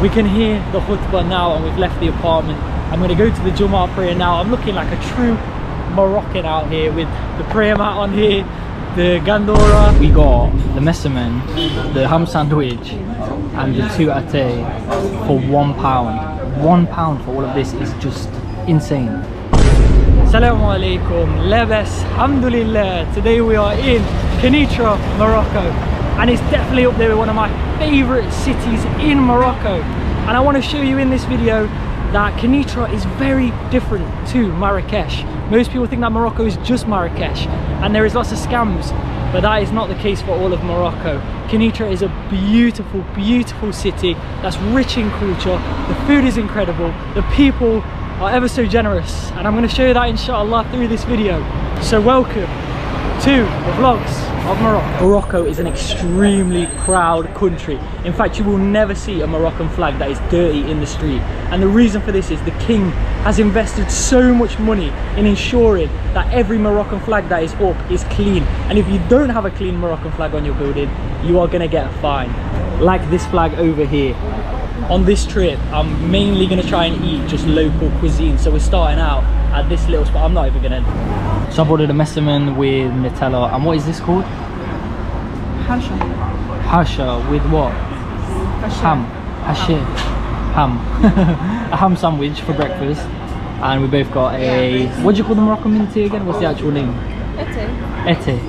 We can hear the khutbah now, and we've left the apartment. I'm going to go to the Jummah prayer now. I'm looking like a true Moroccan out here with the prayer mat on here, the gandora. We got the messeman, the ham sandwich and the 2 ate for £1. £1 for all of this is just insane. Assalamu alaikum, lebes, alhamdulillah. Today we are in Kenitra, Morocco, and it's definitely up there with one of my favorite cities in Morocco. And I want to show you in this video that Kenitra is very different to Marrakesh. Most people think that Morocco is just Marrakesh, and there is lots of scams, but that is not the case for all of Morocco. Kenitra is a beautiful, beautiful city that's rich in culture. The food is incredible, the people are ever so generous, and I'm going to show you that inshallah through this video. So welcome to the vlogs of Morocco. Morocco is an extremely proud country. In fact, you will never see a Moroccan flag that is dirty in the street, and the reason for this is the king has invested so much money in ensuring that every Moroccan flag that is up is clean, and if you don't have a clean Moroccan flag on your building, you are going to get a fine. Like this flag over here. On this trip, I'm mainly going to try and eat just local cuisine, so we're starting out at this little spot. I'm not even going to... So I've ordered a messeman with Nutella, and what is this called? Hasha. Hasha with what? Ham. Hasha. Ham. A ham sandwich for breakfast, and we both got a... What do you call the Moroccan minty again? What's the actual name? Ete. Ete.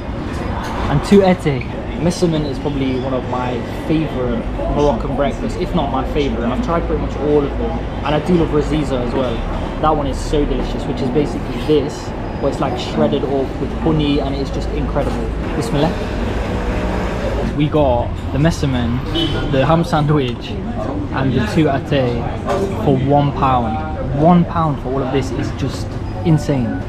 And 2 ete. Messeman is probably one of my favourite Moroccan breakfasts, if not my favourite, and I've tried pretty much all of them, and I do love Raziza as well. That one is so delicious, which is basically this, where it's like shredded up with honey, and it's just incredible. Bismillah. We got the messeman, the ham sandwich and the 2 ate for £1. £1 for all of this is just insane.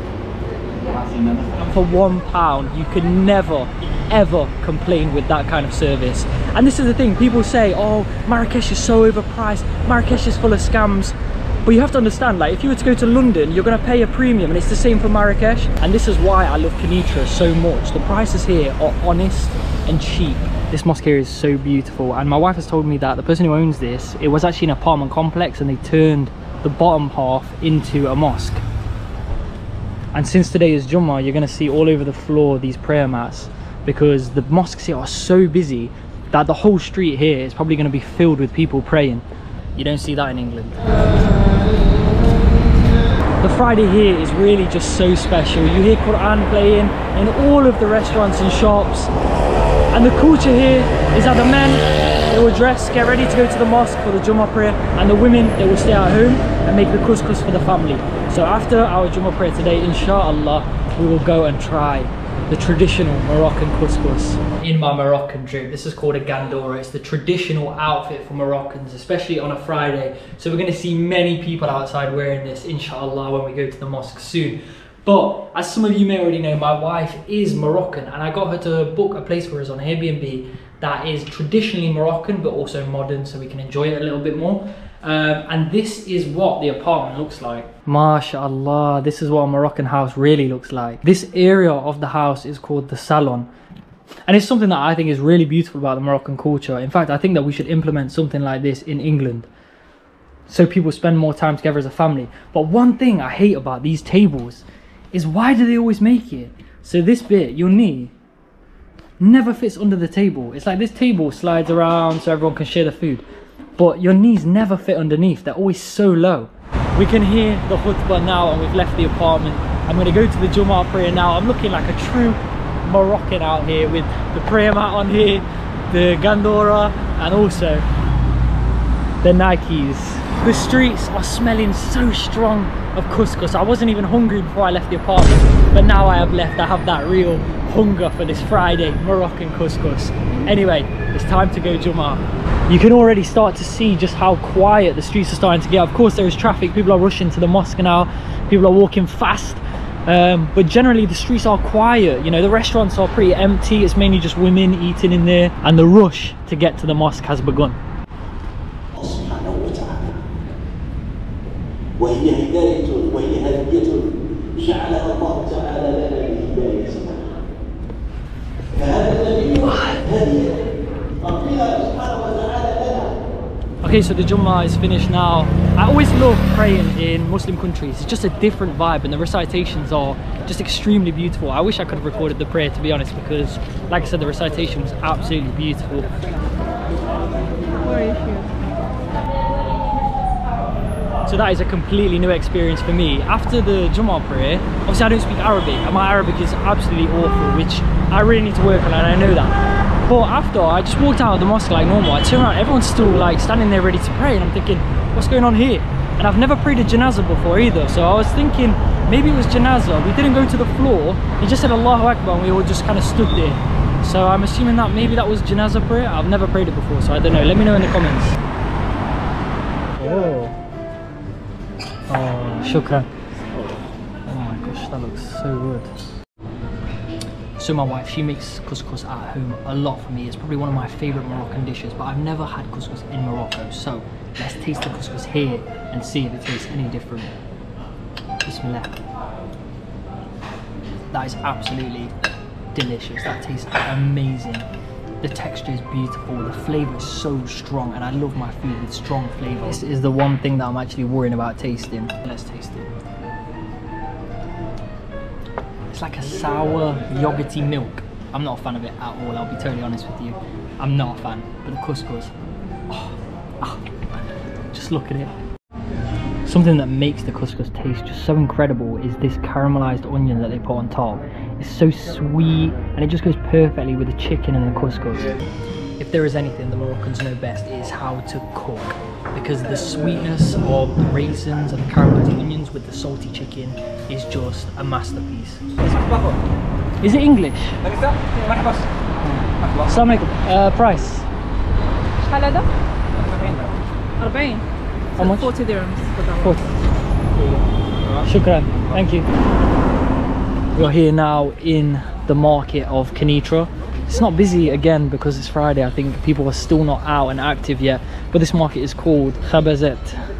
For £1 you can never ever complain with that kind of service. And this is the thing, people say, oh, Marrakesh is so overpriced, Marrakesh is full of scams, but you have to understand, like, if you were to go to London, you're going to pay a premium, and it's the same for Marrakesh. And this is why I love Kenitra so much. The prices here are honest and cheap. This mosque here is so beautiful, and my wife has told me that the person who owns this, it was actually an apartment complex, and they turned the bottom half into a mosque. And since today is Jummah, you're going to see all over the floor these prayer mats, because the mosques here are so busy that the whole street here is probably going to be filled with people praying. You don't see that in England. The Friday here is really just so special. You hear Quran playing in all of the restaurants and shops, and the culture here is that the men, they will dress, get ready to go to the mosque for the Jummah prayer, and the women, they will stay at home and make the couscous for the family. So after our Jummah prayer today, inshallah, we will go and try the traditional Moroccan couscous. In my Moroccan trip, this is called a gandora. It's the traditional outfit for Moroccans, especially on a Friday. So we're going to see many people outside wearing this, inshallah, when we go to the mosque soon. But as some of you may already know, my wife is Moroccan, and I got her to book a place for us on Airbnb that is traditionally Moroccan but also modern, so we can enjoy it a little bit more. And this is what the apartment looks like. MashaAllah, this is what a Moroccan house really looks like. This area of the house is called the salon, and it's something that I think is really beautiful about the Moroccan culture. In fact, I think that we should implement something like this in England, so people spend more time together as a family. But one thing I hate about these tables is, why do they always make it so this bit, your knee, never fits under the table? It's like this table slides around so everyone can share the food, but your knees never fit underneath. They're always so low. We can hear the khutbah now, and we've left the apartment. I'm going to go to the Jummah prayer now. I'm looking like a true Moroccan out here with the prayer mat on here, the gandora, and also the Nikes. The streets are smelling so strong of couscous. I wasn't even hungry before I left the apartment, but now I have left, I have that real hunger for this Friday Moroccan couscous. Anyway, it's time to go Jummah. You can already start to see just how quiet the streets are starting to get. Of course, there is traffic. People are rushing to the mosque now. People are walking fast. But generally, the streets are quiet. You know, the restaurants are pretty empty. It's mainly just women eating in there. And the rush to get to the mosque has begun. Okay, so the Jummah is finished now. I always love praying in Muslim countries. It's just a different vibe and the recitations are just extremely beautiful. I wish I could have recorded the prayer, to be honest, because like I said, the recitation was absolutely beautiful. Where are you here? So that is a completely new experience for me. After the Jummah prayer, obviously I don't speak Arabic and my Arabic is absolutely awful, which I really need to work on, and I know that. But after, I just walked out of the mosque like normal. I turned around, everyone's still like standing there ready to pray, and I'm thinking, what's going on here? And I've never prayed a janazah before either, so I was thinking maybe it was janazah. We didn't go to the floor, he just said Allahu Akbar and we all just kind of stood there. So I'm assuming that maybe that was janazah prayer. I've never prayed it before, so I don't know. Let me know in the comments. Oh, shukran. Oh my gosh, that looks so good. So my wife, she makes couscous at home a lot for me. It's probably one of my favourite Moroccan dishes, but I've never had couscous in Morocco. So let's taste the couscous here and see if it tastes any different. Bismillah. That is absolutely delicious. That tastes amazing. The texture is beautiful, the flavour is so strong, and I love my food with strong flavour. This is the one thing that I'm actually worrying about tasting. Let's taste it. It's like a sour, yogurty milk. I'm not a fan of it at all, I'll be totally honest with you. I'm not a fan, but the couscous, just look at it. Something that makes the couscous taste just so incredible is this caramelized onion that they put on top. It's so sweet and it just goes perfectly with the chicken and the couscous. If there is anything the Moroccans know best, it is how to cook, because the sweetness of the raisins and the caramelized onions with the salty chicken is just a masterpiece. Is it English? Assalamu alaikum. Price? شحال هذا؟ 40. How much? 40 dirhams. 40. Shukran. Thank you. We are here now in the market of Kenitra. It's not busy again because it's Friday. I think people are still not out and active yet, but this market is called Khabazet.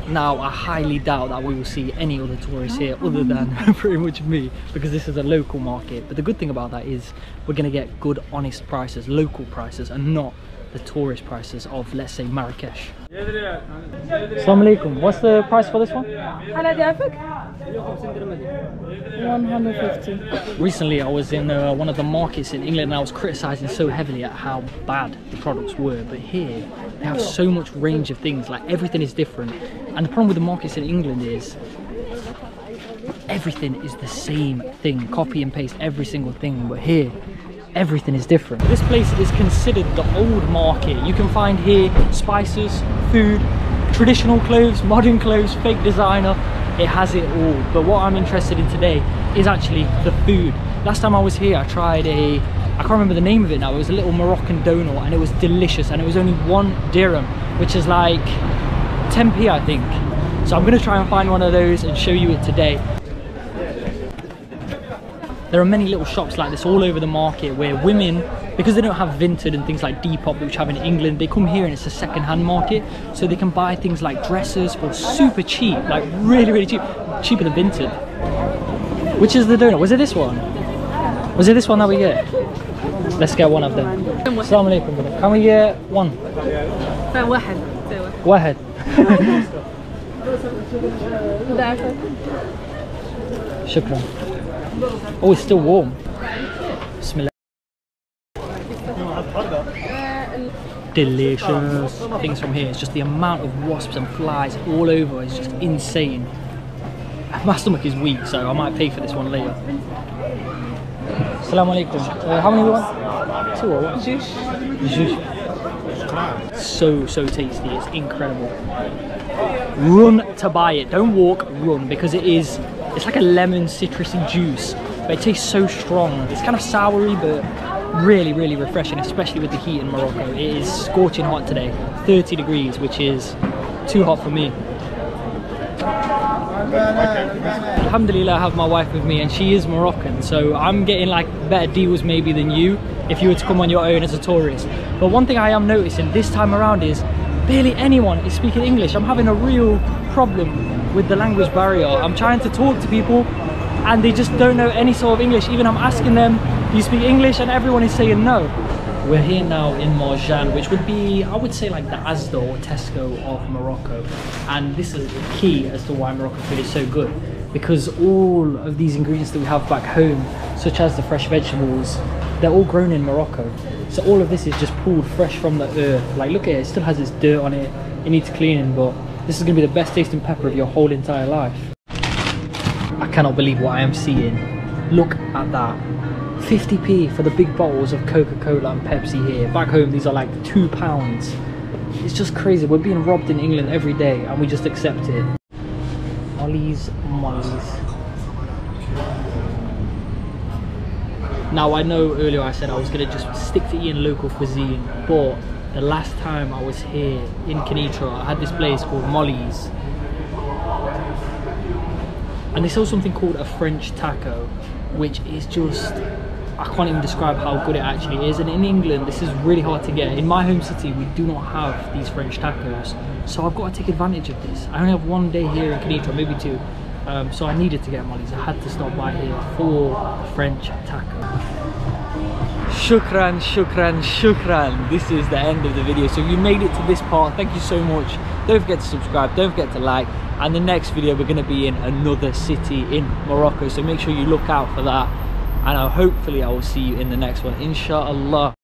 Now I highly doubt that we will see any other tourists here other than pretty much me, because this is a local market. But the good thing about that is we're going to get good honest prices, local prices, and not the tourist prices of, let's say, Marrakesh. Assalamu alaikum. What's the price for this one? 150. Recently I was in one of the markets in England and I was criticising so heavily at how bad the products were, but here they have so much range of things, like everything is different. And the problem with the markets in England is everything is the same thing, copy and paste every single thing, but here everything is different. This place is considered the old market. You can find here spices, food, traditional clothes, modern clothes, fake designer. It has it all. But what I'm interested in today is actually the food. Last time I was here I tried I can't remember the name of it now, it was a little Moroccan donut and it was delicious, and it was only 1 dirham, which is like 10p I think. So I'm going to try and find one of those and show you it today. There are many little shops like this all over the market where women, because they don't have Vinted and things like Depop which have in England, they come here and it's a second-hand market, so they can buy things like dresses for super cheap, like really cheap, cheaper than Vinted. Which is the donut? Was it this one? Was it this one that we get? Let's get one of them. Assalamu alaikum. Can we get one? واحد. Shukran. Oh, it's still warm. Bismillah. Delicious. Things from here, it's just the amount of wasps and flies all over is just insane. My stomach is weak, so I might pay for this one later. Assalamu alaikum. How many we want? 2 or what? Juice. So tasty, it's incredible. Run to buy it, don't walk, run, because it's like a lemon citrusy juice, but it tastes so strong. It's kind of soury, but really refreshing, especially with the heat in Morocco. It is scorching hot today, 30 degrees, which is too hot for me. Alhamdulillah, I have my wife with me and she is Moroccan, so I'm getting like better deals maybe than you if you were to come on your own as a tourist. But one thing I am noticing this time around is barely anyone is speaking English. I'm having a real problem with the language barrier. I'm trying to talk to people and they just don't know any sort of English. Even I'm asking them, do you speak English? And everyone is saying no. We're here now in Marjan, which would be, I would say, like the Asda or Tesco of Morocco. And this is the key as to why Moroccan food is so good, because all of these ingredients that we have back home, such as the fresh vegetables, they're all grown in Morocco. So all of this is just pulled fresh from the earth. Like, look at it, it still has its dirt on it. It needs cleaning, but this is gonna be the best tasting pepper of your whole entire life. I cannot believe what I am seeing. Look at that. 50p for the big bottles of Coca-Cola and Pepsi here. Back home, these are like £2. It's just crazy. We're being robbed in England every day and we just accept it. Mollies. Now, I know earlier I said I was gonna just stick to eating local cuisine, but the last time I was here in Kenitra, I had this place called Mollies. And they sell something called a French taco, which is just, I can't even describe how good it actually is. And in England, this is really hard to get. In my home city, we do not have these French tacos. So I've got to take advantage of this. I only have one day here in Kenitra, maybe two. So I needed to get Mollies. I had to stop by here for a French taco. Shukran, shukran, shukran. This is the end of the video. So if you made it to this part, thank you so much. Don't forget to subscribe, don't forget to like. And the next video, we're going to be in another city in Morocco. So make sure you look out for that. And hopefully I will see you in the next one, inshallah.